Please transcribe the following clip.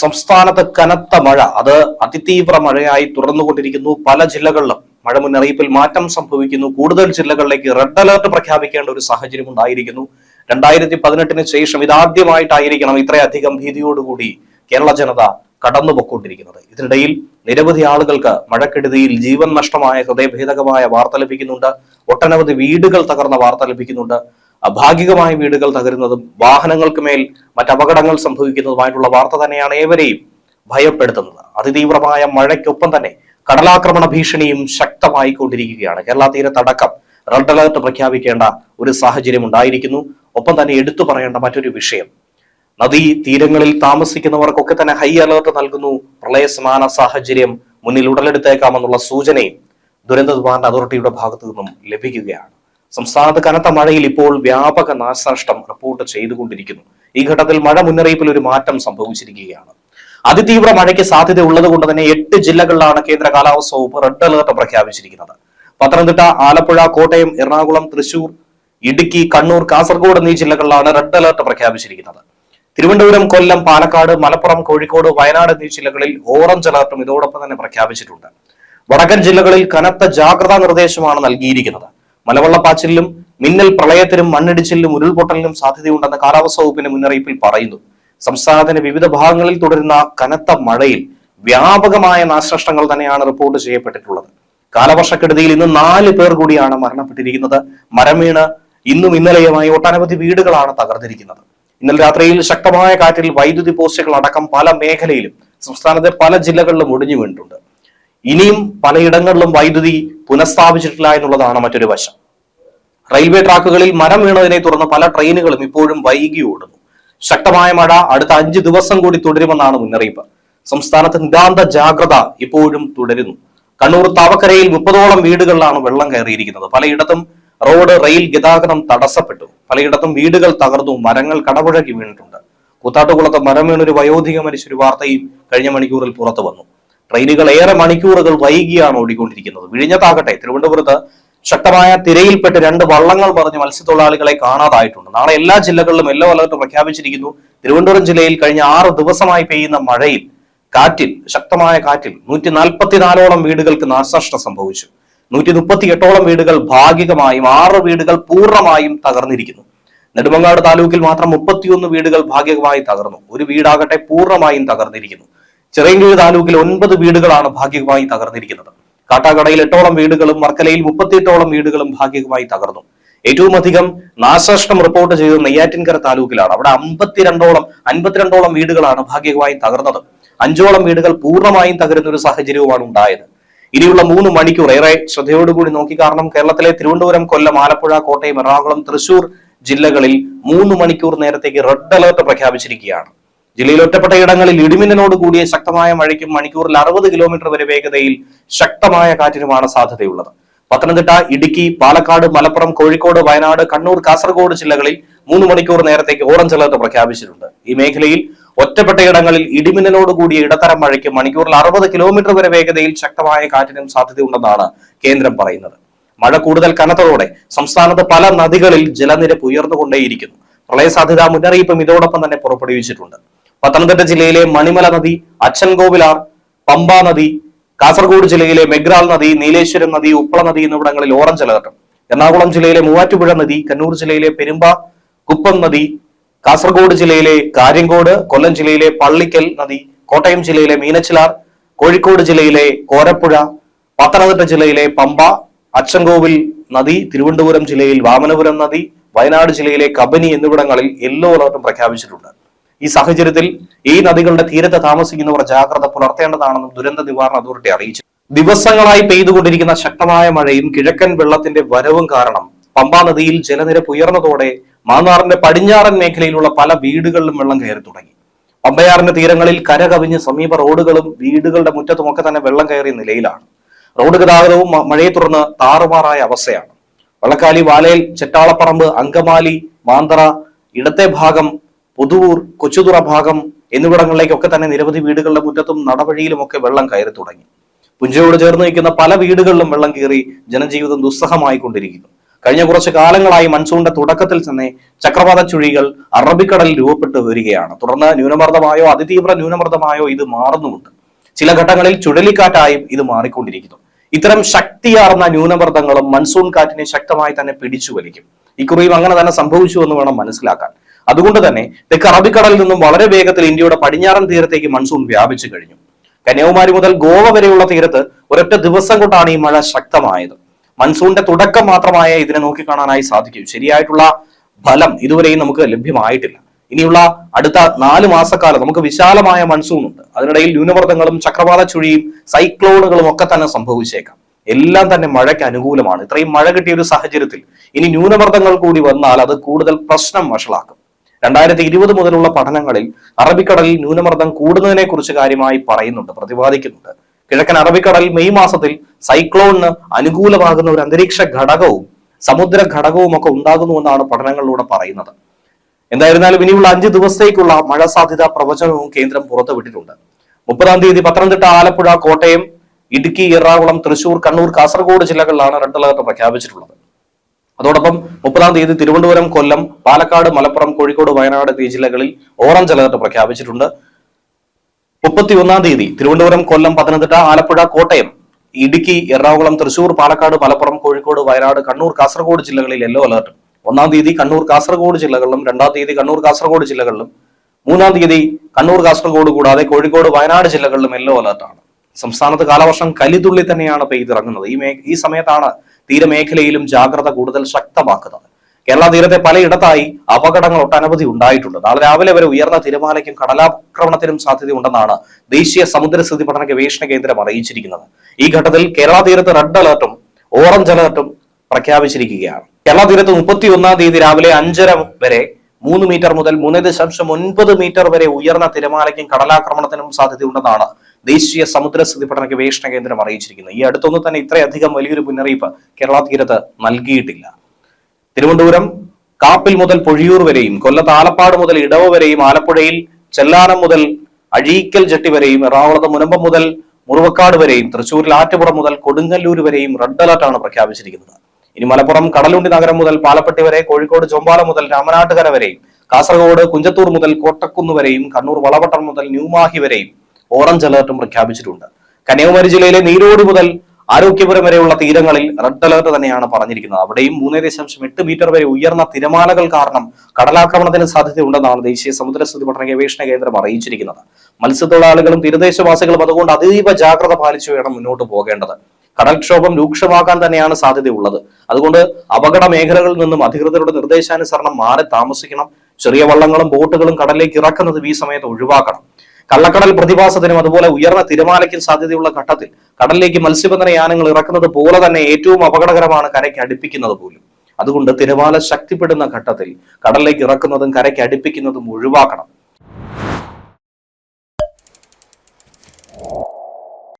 സംസ്ഥാനത്ത് കനത്ത മഴ, അത് അതിതീവ്ര മഴയായി തുടർന്നുകൊണ്ടിരിക്കുന്നു. പല ജില്ലകളിലും മഴ മുന്നറിയിപ്പിൽ മാറ്റം സംഭവിക്കുന്നു. കൂടുതൽ ജില്ലകളിലേക്ക് റെഡ് അലർട്ട് പ്രഖ്യാപിക്കേണ്ട ഒരു സാഹചര്യം ഉണ്ടായിരിക്കുന്നു. 2018 ശേഷം ഇതാദ്യമായിട്ടായിരിക്കണം ഇത്രയധികം ഭീതിയോടുകൂടി കേരള ജനത കടന്നുപോയിക്കൊണ്ടിരിക്കുന്നത്. ഇതിനിടയിൽ നിരവധി ആളുകൾക്ക് മഴക്കെടുതിയിൽ ജീവൻ നഷ്ടമായ ഹൃദയഭേദകമായ വാർത്ത ലഭിക്കുന്നുണ്ട്. ഒട്ടനവധി വീടുകൾ തകർന്ന വാർത്ത ലഭിക്കുന്നുണ്ട്. ഭാഗികമായ വീടുകൾ തകരുന്നതും വാഹനങ്ങൾക്ക് മേൽ മറ്റപകടങ്ങൾ സംഭവിക്കുന്നതുമായിട്ടുള്ള വാർത്ത തന്നെയാണ് ഏവരെയും ഭയപ്പെടുത്തുന്നത്. അതിതീവ്രമായ മഴയ്ക്കൊപ്പം തന്നെ കടലാക്രമണ ഭീഷണിയും ശക്തമായി കൊണ്ടിരിക്കുകയാണ്. കേരള തീരത്തടക്കം റെഡ് അലർട്ട് പ്രഖ്യാപിക്കേണ്ട ഒരു സാഹചര്യം ഉണ്ടായിരിക്കുന്നു. ഒപ്പം തന്നെ എടുത്തു പറയേണ്ട മറ്റൊരു വിഷയം, നദീ തീരങ്ങളിൽ താമസിക്കുന്നവർക്കൊക്കെ തന്നെ ഹൈ അലർട്ട് നൽകുന്നു. പ്രളയസമാന സാഹചര്യം മുന്നിൽ ഉടലെടുത്തേക്കാമെന്നുള്ള സൂചനയും ദുരന്ത നിവാരണ അതോറിറ്റിയുടെ ഭാഗത്തു നിന്നും ലഭിക്കുകയാണ്. സംസ്ഥാനത്ത് കനത്ത മഴയിൽ ഇപ്പോൾ വ്യാപക നാശനഷ്ടം റിപ്പോർട്ട് ചെയ്തുകൊണ്ടിരിക്കുന്നു. ഈ ഘട്ടത്തിൽ മഴ മുന്നറിയിപ്പിൽ ഒരു മാറ്റം സംഭവിച്ചിരിക്കുകയാണ്. അതിതീവ്ര മഴയ്ക്ക് സാധ്യത ഉള്ളത് കൊണ്ട് തന്നെ 8 ജില്ലകളിലാണ് കേന്ദ്ര കാലാവസ്ഥാ വകുപ്പ് റെഡ് അലർട്ട് പ്രഖ്യാപിച്ചിരിക്കുന്നത്. പത്തനംതിട്ട, ആലപ്പുഴ, കോട്ടയം, എറണാകുളം, തൃശൂർ, ഇടുക്കി, കണ്ണൂർ, കാസർഗോഡ് എന്നീ ജില്ലകളിലാണ് റെഡ് അലർട്ട് പ്രഖ്യാപിച്ചിരിക്കുന്നത്. തിരുവനന്തപുരം, കൊല്ലം, പാലക്കാട്, മലപ്പുറം, കോഴിക്കോട്, വയനാട് എന്നീ ജില്ലകളിൽ ഓറഞ്ച് അലർട്ടും ഇതോടൊപ്പം തന്നെ പ്രഖ്യാപിച്ചിട്ടുണ്ട്. വടക്കൻ ജില്ലകളിൽ കനത്ത ജാഗ്രതാ നിർദ്ദേശമാണ് നൽകിയിരിക്കുന്നത്. മലവെള്ളപ്പാച്ചിലിലും മിന്നൽ പ്രളയത്തിനും മണ്ണിടിച്ചിലിനും ഉരുൾപൊട്ടലിനും സാധ്യതയുണ്ടെന്ന് കാലാവസ്ഥാ വകുപ്പിന്റെ മുന്നറിയിപ്പിൽ പറയുന്നു. സംസ്ഥാനത്തിന്റെ വിവിധ ഭാഗങ്ങളിൽ തുടരുന്ന കനത്ത മഴയിൽ വ്യാപകമായ നാശനഷ്ടങ്ങൾ തന്നെയാണ് റിപ്പോർട്ട് ചെയ്യപ്പെട്ടിട്ടുള്ളത്. കാലവർഷക്കെടുതിയിൽ ഇന്ന് 4 പേർ കൂടിയാണ് മരണപ്പെട്ടിരിക്കുന്നത്. മരം വീണ് ഇന്നും ഇന്നലെയുമായി ഒട്ടനവധി വീടുകളാണ് തകർന്നിരിക്കുന്നത്. ഇന്നലെ രാത്രിയിൽ ശക്തമായ കാറ്റിൽ വൈദ്യുതി പോസ്റ്റുകൾ അടക്കം പല മേഖലയിലും സംസ്ഥാനത്തെ പല ജില്ലകളിലും ഒടിഞ്ഞു വീണിട്ടുണ്ട്. ഇനിയും പലയിടങ്ങളിലും വൈദ്യുതി പുനഃസ്ഥാപിച്ചിട്ടില്ല എന്നുള്ളതാണ് മറ്റൊരു വശം. റെയിൽവേ ട്രാക്കുകളിൽ മരം വീണതിനെ തുടർന്ന് പല ട്രെയിനുകളും ഇപ്പോഴും വൈകി ഓടുന്നു. ശക്തമായ മഴ അടുത്ത 5 ദിവസം കൂടി തുടരുമെന്നാണ് മുന്നറിയിപ്പ്. സംസ്ഥാനത്ത് നിതാന്ത ജാഗ്രത ഇപ്പോഴും തുടരുന്നു. കണ്ണൂർ താവക്കരയിൽ 30ഓളം വീടുകളിലാണ് വെള്ളം കയറിയിരിക്കുന്നത്. പലയിടത്തും റോഡ്, റെയിൽ ഗതാഗതം തടസ്സപ്പെട്ടു. പലയിടത്തും വീടുകൾ തകർന്നു, മരങ്ങൾ കടപുഴകി വീണിട്ടുണ്ട്. കൂത്താട്ടുകുളത്ത് മരം വീണൊരു വയോധിക മരിച്ചൊരു വാർത്തയും കഴിഞ്ഞ മണിക്കൂറിൽ പുറത്തു വന്നു. ട്രെയിനുകൾ ഏറെ മണിക്കൂറുകൾ വൈകിയാണ് ഓടിക്കൊണ്ടിരിക്കുന്നത്. വിഴിഞ്ഞത്താകട്ടെ തിരുവനന്തപുരത്ത് ശക്തമായ തിരയിൽപ്പെട്ട് 2 വള്ളങ്ങൾ മറിഞ്ഞ് മത്സ്യത്തൊഴിലാളികളെ കാണാതായിട്ടുണ്ട്. നാളെ എല്ലാ ജില്ലകളിലും യെല്ലോ അലർട്ട് പ്രഖ്യാപിച്ചിരിക്കുന്നു. തിരുവനന്തപുരം ജില്ലയിൽ കഴിഞ്ഞ 6 ദിവസമായി പെയ്യുന്ന മഴയിൽ ശക്തമായ കാറ്റിൽ 144ഓളം വീടുകൾക്ക് നാശനഷ്ടം സംഭവിച്ചു. 138ഓളം വീടുകൾ ഭാഗികമായും 6 വീടുകൾ പൂർണ്ണമായും തകർന്നിരിക്കുന്നു. നെടുമങ്ങാട് താലൂക്കിൽ മാത്രം 31 വീടുകൾ ഭാഗികമായി തകർന്നു. ഒരു വീടാകട്ടെ പൂർണ്ണമായും തകർന്നിരിക്കുന്നു. ചിറയൻകീഴ് താലൂക്കിൽ 9 വീടുകളാണ് ഭാഗികമായി തകർന്നിരിക്കുന്നത്. കാട്ടാക്കടയിൽ 8ഓളം വീടുകളും വർക്കലയിൽ 38ഓളം വീടുകളും ഭാഗികമായി തകർന്നു. ഏറ്റവും അധികം നാശനഷ്ടം റിപ്പോർട്ട് ചെയ്തത് നെയ്യാറ്റിൻകര താലൂക്കിലാണ്. അവിടെ 52ഓളം വീടുകളാണ് ഭാഗികമായി തകർന്നത്. 5ഓളം വീടുകൾ പൂർണ്ണമായും തകരുന്ന ഒരു സാഹചര്യവുമാണ് ഉണ്ടായത്. ഇനിയുള്ള 3 മണിക്കൂർ ഏറെ ശ്രദ്ധയോടുകൂടി നോക്കി. കാരണം കേരളത്തിലെ തിരുവനന്തപുരം, കൊല്ലം, ആലപ്പുഴ, കോട്ടയം, എറണാകുളം, തൃശൂർ ജില്ലകളിൽ 3 മണിക്കൂർ നേരത്തേക്ക് റെഡ് അലർട്ട് പ്രഖ്യാപിച്ചിരിക്കുകയാണ്. ജില്ലയിൽ ഒറ്റപ്പെട്ട ഇടങ്ങളിൽ ഇടിമിന്നലോട് കൂടിയ ശക്തമായ മഴയ്ക്കും മണിക്കൂറിൽ 60 കിലോമീറ്റർ വരെ വേഗതയിൽ ശക്തമായ കാറ്റിനുമാണ് സാധ്യതയുള്ളത്. പത്തനംതിട്ട, ഇടുക്കി, പാലക്കാട്, മലപ്പുറം, കോഴിക്കോട്, വയനാട്, കണ്ണൂർ, കാസർഗോഡ് ജില്ലകളിൽ 3 മണിക്കൂർ നേരത്തേക്ക് ഓറഞ്ച് അലർട്ട് പ്രഖ്യാപിച്ചിട്ടുണ്ട്. ഈ മേഖലയിൽ ഒറ്റപ്പെട്ട ഇടങ്ങളിൽ ഇടിമിന്നലോട് കൂടിയ ഇടത്തരം മഴയ്ക്ക് മണിക്കൂറിൽ 60 കിലോമീറ്റർ വരെ വേഗതയിൽ ശക്തമായ കാറ്റിനും സാധ്യതയുണ്ടെന്നാണ് കേന്ദ്രം പറയുന്നത്. മഴ കൂടുതൽ കനത്തതോടെ സംസ്ഥാനത്ത് പല നദികളിൽ ജലനിരപ്പ് ഉയർന്നുകൊണ്ടേയിരിക്കുന്നു. പ്രളയ സാധ്യതാ മുന്നറിയിപ്പും ഇതോടൊപ്പം തന്നെ പുറപ്പെടുവിച്ചിട്ടുണ്ട്. പത്തനംതിട്ട ജില്ലയിലെ മണിമല നദി, അച്ഛൻകോവിലാർ, പമ്പ നദി, കാസർഗോഡ് ജില്ലയിലെ മെഗ്രാൽ നദി, നീലേശ്വരം നദി, ഉപ്പള നദി എന്നിവിടങ്ങളിൽ ഓറഞ്ച് അലർട്ടും. എറണാകുളം ജില്ലയിലെ മൂവാറ്റുപുഴ നദി, കണ്ണൂർ ജില്ലയിലെ പെരുമ്പ, കുപ്പം നദി, കാസർഗോഡ് ജില്ലയിലെ കാര്യങ്കോട്, കൊല്ലം ജില്ലയിലെ പള്ളിക്കൽ നദി, കോട്ടയം ജില്ലയിലെ മീനച്ചിലാർ, കോഴിക്കോട് ജില്ലയിലെ കോരപ്പുഴ, പത്തനംതിട്ട ജില്ലയിലെ പമ്പ, അച്ചൻകോവിൽ നദി, തിരുവനന്തപുരം ജില്ലയിൽ വാമനപുരം നദി, വയനാട് ജില്ലയിലെ കബനി എന്നിവിടങ്ങളിൽ യെല്ലോ അലർട്ടും പ്രഖ്യാപിച്ചിട്ടുണ്ട്. ഈ സാഹചര്യത്തിൽ ഈ നദികളുടെ തീരത്ത് താമസിക്കുന്നവർ ജാഗ്രത പുലർത്തേണ്ടതാണെന്ന് ദുരന്ത നിവാരണ അതോറിറ്റി അറിയിച്ചു. ദിവസങ്ങളായി പെയ്തുകൊണ്ടിരിക്കുന്ന ശക്തമായ മഴയും കിഴക്കൻ വെള്ളത്തിന്റെ വരവും കാരണം പമ്പാ നദിയിൽ ജലനിരപ്പ് ഉയർന്നതോടെ മാന്നാറിന്റെ പടിഞ്ഞാറൻ മേഖലയിലുള്ള പല വീടുകളിലും വെള്ളം കയറി തുടങ്ങി. പമ്പയാറിന്റെ തീരങ്ങളിൽ കര കവിഞ്ഞ് സമീപ റോഡുകളും വീടുകളുടെ മുറ്റത്തുമൊക്കെ തന്നെ വെള്ളം കയറിയ നിലയിലാണ്. റോഡ് ഗതാഗതവും മഴയെ തുടർന്ന് താറുമാറായ അവസ്ഥയാണ്. വള്ളക്കാലി, വാലയിൽ, ചെറ്റാളപ്പറമ്പ്, അങ്കമാലി, മാന്തറ, ഇടത്തെ ഭാഗം, പുതുവൂർ, കൊച്ചുതുറ ഭാഗം എന്നിവിടങ്ങളിലേക്കൊക്കെ തന്നെ നിരവധി വീടുകളുടെ മുറ്റത്തും നടവഴിയിലുമൊക്കെ വെള്ളം കയറി തുടങ്ങി. പുഞ്ചയോട് ചേർന്ന് നിൽക്കുന്ന പല വീടുകളിലും വെള്ളം കയറി ജനജീവിതം ദുസ്സഹമായി കൊണ്ടിരിക്കുന്നു. കഴിഞ്ഞ കുറച്ച് കാലങ്ങളായി മൺസൂണിന്റെ തുടക്കത്തിൽ തന്നെ ചക്രവാത ചുഴികൾ അറബിക്കടലിൽ രൂപപ്പെട്ടു വരികയാണ്. തുടർന്ന് ന്യൂനമർദ്ദമായോ അതിതീവ്ര ന്യൂനമർദ്ദമായോ ഇത് മാറുന്നുമുണ്ട്. ചില ഘട്ടങ്ങളിൽ ചുഴലിക്കാറ്റായും ഇത് മാറിക്കൊണ്ടിരിക്കുന്നു. ഇത്തരം ശക്തിയാർന്ന ന്യൂനമർദ്ദങ്ങളും മൺസൂൺ കാറ്റിനെ ശക്തമായി തന്നെ പിടിച്ചു വലിക്കും. ഇക്കുറിയും അങ്ങനെ തന്നെ സംഭവിച്ചു എന്ന് വേണം മനസ്സിലാക്കാൻ. അതുകൊണ്ട് തന്നെ തെക്ക് അറബിക്കടലിൽ നിന്നും വളരെ വേഗത്തിൽ ഇന്ത്യയുടെ പടിഞ്ഞാറൻ തീരത്തേക്ക് മൺസൂൺ വ്യാപിച്ചു കഴിഞ്ഞു. കന്യാകുമാരി മുതൽ ഗോവ വരെയുള്ള തീരത്ത് ഒരൊറ്റ ദിവസം കൊണ്ടാണ് ഈ മഴ ശക്തമായത്. മൺസൂണിന്റെ തുടക്കം മാത്രമായ ഇതിനെ നോക്കിക്കാണാനായി സാധിക്കും. ശരിയായിട്ടുള്ള ഫലം ഇതുവരെയും നമുക്ക് ലഭ്യമായിട്ടില്ല. ഇനിയുള്ള അടുത്ത 4 മാസക്കാലം നമുക്ക് വിശാലമായ മൺസൂൺ ഉണ്ട്. അതിനിടയിൽ ന്യൂനമർദ്ദങ്ങളും ചക്രവാത ചുഴിയും സൈക്ലോണുകളും ഒക്കെ തന്നെ സംഭവിച്ചേക്കാം. എല്ലാം തന്നെ മഴയ്ക്ക് അനുകൂലമാണ്. ഇത്രയും മഴ കിട്ടിയ ഒരു സാഹചര്യത്തിൽ ഇനി ന്യൂനമർദ്ദങ്ങൾ കൂടി വന്നാൽ അത് കൂടുതൽ പ്രശ്നം വഷളാക്കും. 2020 മുതലുള്ള പഠനങ്ങളിൽ അറബിക്കടലിൽ ന്യൂനമർദ്ദം കൂടുന്നതിനെ കുറിച്ച് കാര്യമായി പറയുന്നുണ്ട്, പ്രതിപാദിക്കുന്നുണ്ട്. കിഴക്കൻ അറബിക്കടലിൽ മെയ് മാസത്തിൽ സൈക്ലോണിന് അനുകൂലമാകുന്ന ഒരു അന്തരീക്ഷ ഘടകവും സമുദ്ര ഘടകവും ഒക്കെ ഉണ്ടാകുന്നുവെന്നാണ് പഠനങ്ങളിലൂടെ പറയുന്നത്. എന്തായിരുന്നാലും ഇനിയുള്ള 5 ദിവസത്തേക്കുള്ള മഴ സാധ്യതാ പ്രവചനവും കേന്ദ്രം പുറത്തുവിട്ടിട്ടുണ്ട്. 30-ാം തീയതി പത്തനംതിട്ട, ആലപ്പുഴ, കോട്ടയം, ഇടുക്കി, എറണാകുളം, തൃശൂർ, കണ്ണൂർ, കാസർഗോഡ് ജില്ലകളിലാണ് റെഡ് അലർട്ട് പ്രഖ്യാപിച്ചിട്ടുള്ളത്. അതോടൊപ്പം 30-ാം തീയതി തിരുവനന്തപുരം, കൊല്ലം, പാലക്കാട്, മലപ്പുറം, കോഴിക്കോട്, വയനാട് എന്നീ ജില്ലകളിൽ ഓറഞ്ച് അലർട്ട് പ്രഖ്യാപിച്ചിട്ടുണ്ട്. 31-ാം തീയതി തിരുവനന്തപുരം, കൊല്ലം, പത്തനംതിട്ട, ആലപ്പുഴ, കോട്ടയം, ഇടുക്കി, എറണാകുളം, തൃശൂർ, പാലക്കാട്, മലപ്പുറം, കോഴിക്കോട്, വയനാട്, കണ്ണൂർ, കാസർഗോഡ് ജില്ലകളിൽ യെല്ലോ അലർട്ട്. 1-ാം തീയതി കണ്ണൂർ, കാസർഗോഡ് ജില്ലകളിലും 2-ാം തീയതി കണ്ണൂർ, കാസർഗോഡ് ജില്ലകളിലും 3-ാം തീയതി കണ്ണൂർ, കാസർഗോഡ് കൂടാതെ കോഴിക്കോട്, വയനാട് ജില്ലകളിലും യെല്ലോ അലർട്ടാണ്. സംസ്ഥാനത്ത് കാലവർഷം കലിതുള്ളി തന്നെയാണ് പെയ്തിറങ്ങുന്നത്. ഈ സമയത്താണ് തീരമേഖലയിലും ജാഗ്രത കൂടുതൽ ശക്തമാക്കുന്നത്. കേരള തീരത്തെ പലയിടത്തായി അപകടങ്ങൾ ഒട്ടനവധി ഉണ്ടായിട്ടുണ്ട്. നാളെ രാവിലെ വരെ ഉയർന്ന തിരമാലയ്ക്കും കടലാക്രമണത്തിനും സാധ്യതയുണ്ടെന്നാണ് ദേശീയ സമുദ്രസ്ഥിതി പഠന ഗവേഷണ കേന്ദ്രം അറിയിച്ചിരിക്കുന്നത്. ഈ ഘട്ടത്തിൽ കേരള തീരത്ത് റെഡ് അലർട്ടും ഓറഞ്ച് അലർട്ടും പ്രഖ്യാപിച്ചിരിക്കുകയാണ്. കേരള തീരത്ത് 31-ാം തീയതി രാവിലെ 5:30 വരെ 3 മീറ്റർ മുതൽ 3.9 മീറ്റർ വരെ ഉയർന്ന തിരമാലയ്ക്കും കടലാക്രമണത്തിനും സാധ്യതയുണ്ടെന്നാണ് ദേശീയ സമുദ്രസ്ഥിതി പഠന ഗവേഷണ കേന്ദ്രം അറിയിച്ചിരിക്കുന്നത്. ഈ അടുത്തൊന്നും തന്നെ ഇത്രയധികം വലിയൊരു മുന്നറിയിപ്പ് കേരള തീരത്ത് നൽകിയിട്ടില്ല. തിരുവനന്തപുരം കാപ്പിൽ മുതൽ പൊഴിയൂർ വരെയും, കൊല്ലത്ത് ആലപ്പാട് മുതൽ ഇടവ വരെയും, ആലപ്പുഴയിൽ ചെല്ലാനം മുതൽ അഴീക്കൽ ജെട്ടി വരെയും, എറണാകുളത്ത് മുനമ്പം മുതൽ മുറുവക്കാട് വരെയും, തൃശ്ശൂരിൽ ആറ്റുപുറം മുതൽ കൊടുങ്ങല്ലൂർ വരെയും റെഡ് അലർട്ടാണ് പ്രഖ്യാപിച്ചിരിക്കുന്നത്. ഇനി മലപ്പുറം കടലുണ്ടി നഗരം മുതൽ പാലപ്പെട്ടി വരെ, കോഴിക്കോട് ചോമ്പാല മുതൽ രാമനാട്ടുകര വരെയും, കാസർഗോഡ് കുഞ്ചത്തൂർ മുതൽ കോട്ടക്കുന്ന് വരെയും, കണ്ണൂർ വളപട്ടണം മുതൽ ന്യൂമാഹി വരെയും ഓറഞ്ച് അലർട്ടും പ്രഖ്യാപിച്ചിട്ടുണ്ട്. കന്യാകുമാരി ജില്ലയിലെ നീരോടി മുതൽ ആരോഗ്യപുരം വരെയുള്ള തീരങ്ങളിൽ റെഡ് അലർട്ട് തന്നെയാണ് പറഞ്ഞിരിക്കുന്നത്. അവിടെയും 3.8 മീറ്റർ വരെ ഉയർന്ന തിരമാലകൾ കാരണം കടലാക്രമണത്തിന് സാധ്യതയുണ്ടെന്നാണ് ദേശീയ സമുദ്രസ്ഥിതി പഠന ഗവേഷണ കേന്ദ്രം അറിയിച്ചിരിക്കുന്നത്. മത്സ്യത്തൊഴിലാളികളും തീരദേശവാസികളും അതുകൊണ്ട് അതീവ ജാഗ്രത പാലിച്ചു വേണം മുന്നോട്ട് പോകേണ്ടത്. കടൽക്ഷോഭം രൂക്ഷമാക്കാൻ തന്നെയാണ് സാധ്യതയുള്ളത്. അതുകൊണ്ട് അപകട മേഖലകളിൽ നിന്നും അധികൃതരുടെ നിർദ്ദേശാനുസരണം മാറി താമസിക്കണം. ചെറിയ വള്ളങ്ങളും ബോട്ടുകളും കടലിലേക്ക് ഇറക്കുന്നത് ഈ സമയത്ത് ഒഴിവാക്കണം. കള്ളക്കടൽ പ്രതിഭാസത്തിനും അതുപോലെ ഉയർന്ന തിരമാലയ്ക്കും സാധ്യതയുള്ള ഘട്ടത്തിൽ കടലിലേക്ക് മത്സ്യബന്ധന യാനങ്ങൾ ഇറക്കുന്നത് പോലെ തന്നെ ഏറ്റവും അപകടകരമാണ് കരയ്ക്ക് അടുപ്പിക്കുന്നത് പോലും. അതുകൊണ്ട് തിരമാല ശക്തിപ്പെടുന്ന ഘട്ടത്തിൽ കടലിലേക്ക് ഇറക്കുന്നതും കരയ്ക്ക് അടുപ്പിക്കുന്നതും ഒഴിവാക്കണം.